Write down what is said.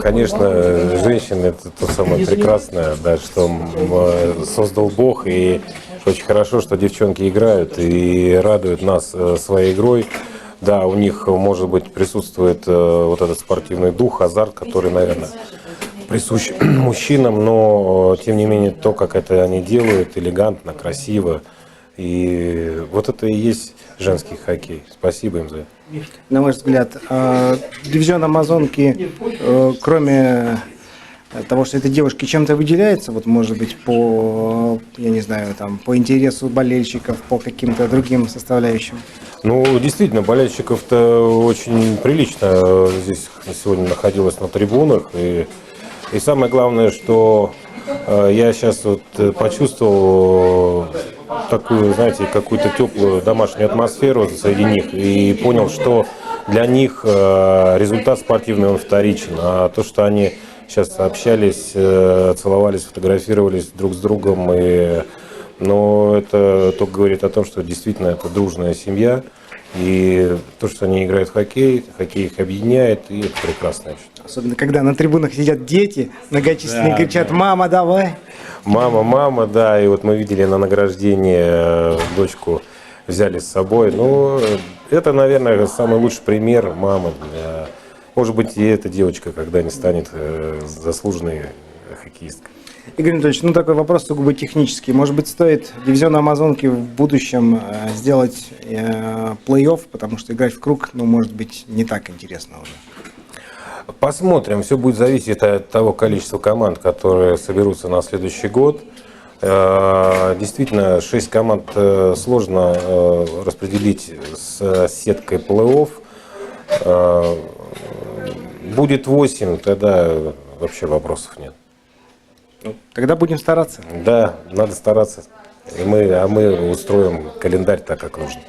конечно, женщины это то самое прекрасное, да, что создал Бог, и очень хорошо, что девчонки играют и радуют нас своей игрой. Да, у них, может быть, присутствует вот этот спортивный дух, азарт, который, наверное, присущ мужчинам, но, тем не менее, то, как это они делают, элегантно, красиво. И вот это и есть женский хоккей. Спасибо им за это. На ваш взгляд, дивизион Амазонки, кроме того, что это девушки, чем-то выделяется, вот, может быть, по, я не знаю, там, по интересу болельщиков, по каким-то другим составляющим? Ну, действительно, болельщиков-то очень прилично здесь сегодня находилось на трибунах. И самое главное, что я сейчас вот почувствовал такую, знаете, какую-то теплую домашнюю атмосферу среди них и понял, что для них результат спортивный, он вторичен, а то, что они сейчас общались, целовались, фотографировались друг с другом, но это только говорит о том, что действительно это дружная семья, и то, что они играют в хоккей, хоккей их объединяет, и это прекрасно. Особенно, когда на трибунах сидят дети, многочисленные, да, кричат: «Мама, давай!» Мама, мама, да, и вот мы видели на награждении дочку взяли с собой. Ну, это, наверное, самый лучший пример мамы. Может быть, и эта девочка когда-нибудь станет заслуженной хоккеисткой. Игорь Анатольевич, ну такой вопрос сугубо технический. Может быть, стоит дивизиону Амазонки в будущем сделать плей-офф, потому что играть в круг, ну, может быть, не так интересно уже. Посмотрим. Все будет зависеть от того количества команд, которые соберутся на следующий год. Действительно, 6 команд сложно распределить с сеткой плей-офф. Будет 8, тогда вообще вопросов нет. Тогда будем стараться. Да, надо стараться. Мы устроим календарь так, как нужно.